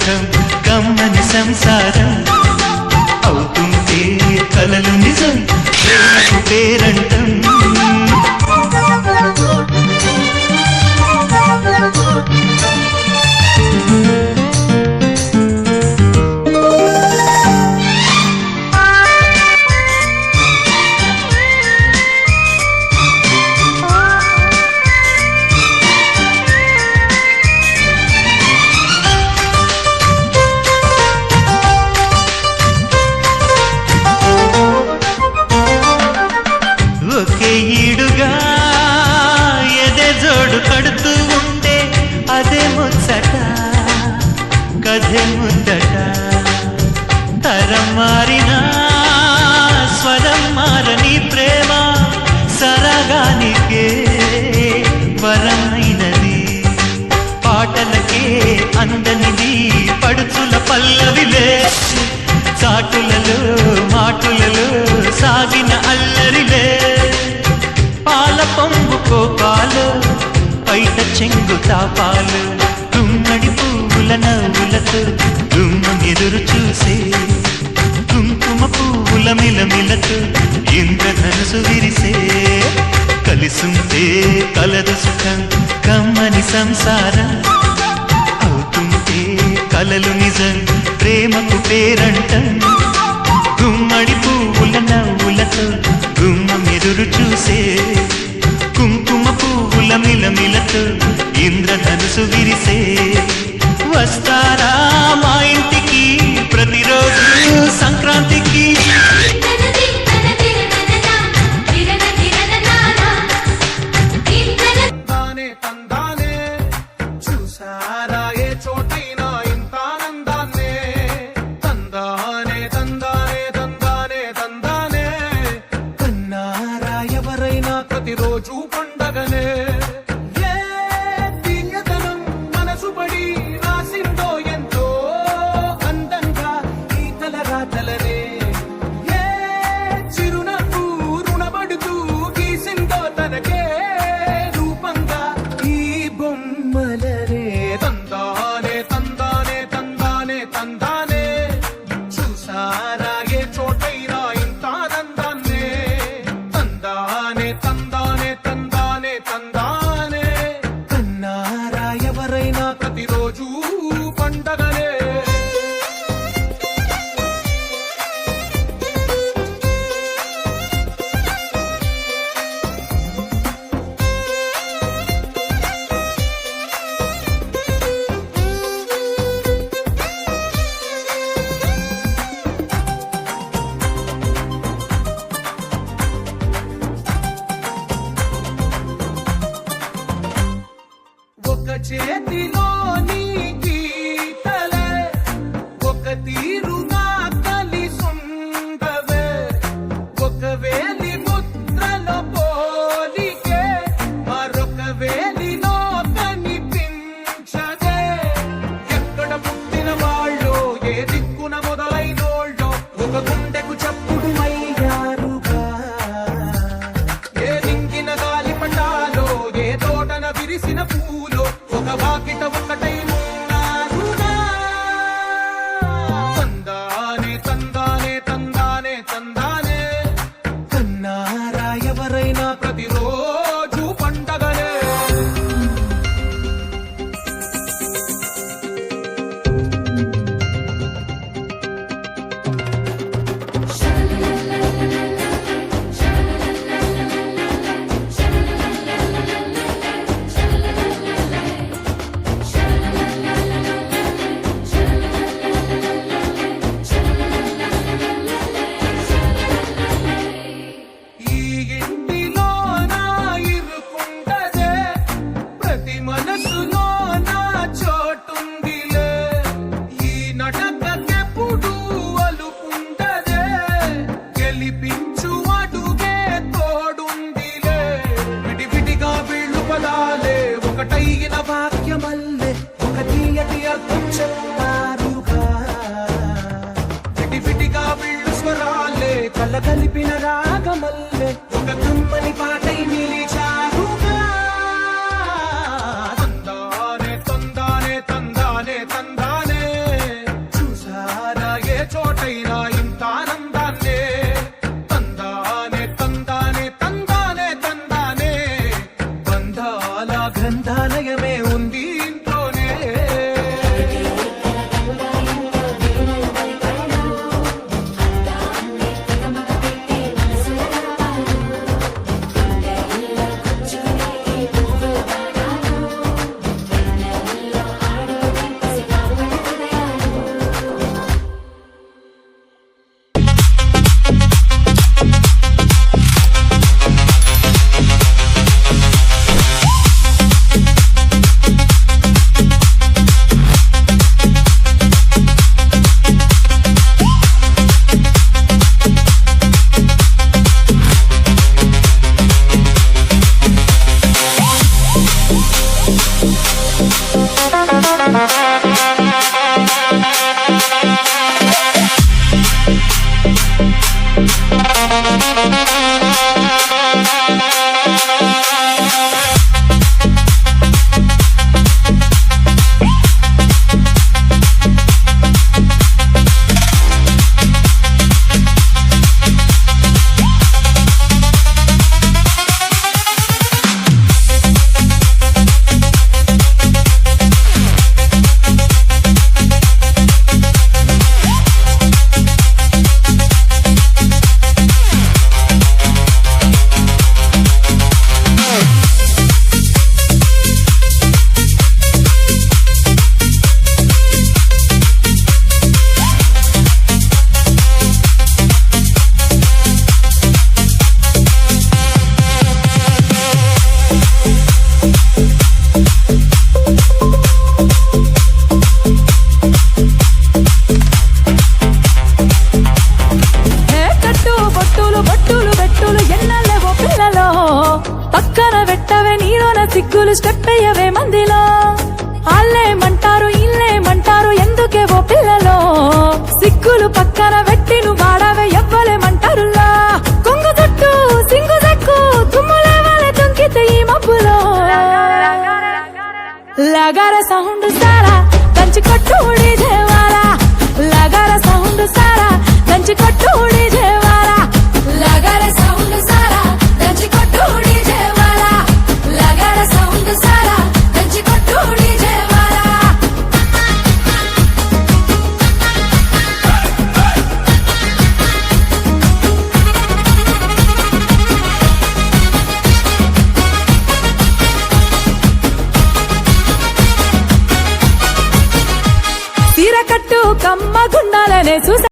సుఖం కమ్మని సంసారం అవుతుంటే కలలు నిజం ప్రేమకు పేరంటం ఈడుగా ఎదే జోడు కడుతూ ఉంటే అదే ముచ్చట కథే ముద్దట తరం మారినా స్వరం మారని ప్రేమ సరగానికే వరమైనది పాటలకే అందనిది పడుచుల పల్లవిలే చాటులలో మాటులలో సాగిన అల్లరిలే పాల పొంగు కోపాలు పైట చెంగు తాపాలు గుమ్మడి పువ్వుల నవ్వులతో గుమ్మం ఎదురు చూసే కుంకుమ పువ్వుల మిలమిలతో ఇంద్రధనుసు విరిసే కలిసుంటే కలదు సుఖం కమ్మని సంసారం అవుతుంటే కలలు నిజం ప్రేమకు పేరంటం గుమ్మడి పువ్వుల నవ్వులతో గుమ్మం ఎదురు చూసే కుంకుమ పువ్వుల మిలమిలతో ఇంద్రధనుసు విరిసే వస్తారా మా ఇంటికి ప్రతిరోజు సంక్రాంతికి ప్రతిరోజు పండగనే ఏ తీయదనం మనసు పడి రాసిందో ఎంతో అందంగా ఈ కలరాతలనే ఏ చిరునవ్వు రుణపడుతూ గీసిందో తనకే రూపంగా ఈ బొమ్మలనే తందానే తందానే తందానే తందానే చూసారా ఏ చోటైనా ఇంత ఆనందాన్నే తందానే తందానే తందానే తందానే కన్నారా ఎవరైనా ప్రతిరోజు పండగలే ఒక చేతిలో నీ గీతలే ఒక తీరుగా కలిసుండవే ఒక వేలి ముద్రలో పోలికే మరొక వేలిలో కనిపించదే ఎక్కడ పుట్టిన వాళ్ళో ఏ దిక్కున మొదలైనోళ్ళో ఒక గుండెకు చప్పుడు అయ్యారుగా ఏ నింగిన గాలి పటాలో ఏ తోటన విరిసిన పూలో ఒక వాకిట ఒకటై ఉన్నారుగా తందానే తందానే తందానే తందానే కన్నారా ఎవరైనా ప్రతిరోజు పండగలే ఈ ఇంటిలో నా ఇరుకుండదే ప్రతి మనసులో నా చోటుందిలే ఈ నటకెప్పుడు అలుకుండదే గెలిపించు అడుగే తోడుందిలే విడివిడిగా వీళ్ళు పదాలే ఒకటైన వాక్యమల్లే ఒక తీయటి అర్థం చెప్తారుగా విడివిడిగా వీళ్ళు స్వరాలే కళ్ళ కలిపిన రాగమల్లే ఒక కమ్మని పాటై నిలిచారుగా తందానే తందానే తందానే తందానే దంచి కొట్టు డీజే వాలా లగర సౌండ్ సారా దంచి కొట్టు డీజే వాలా లగర సౌండ్ సారా దంచి కొట్టు డీజే వాలా లగర సౌండ్ సారా దంచి కొట్టు డీజే వాలా సీర కట్టు కమ్మ గుండాలనే చూసా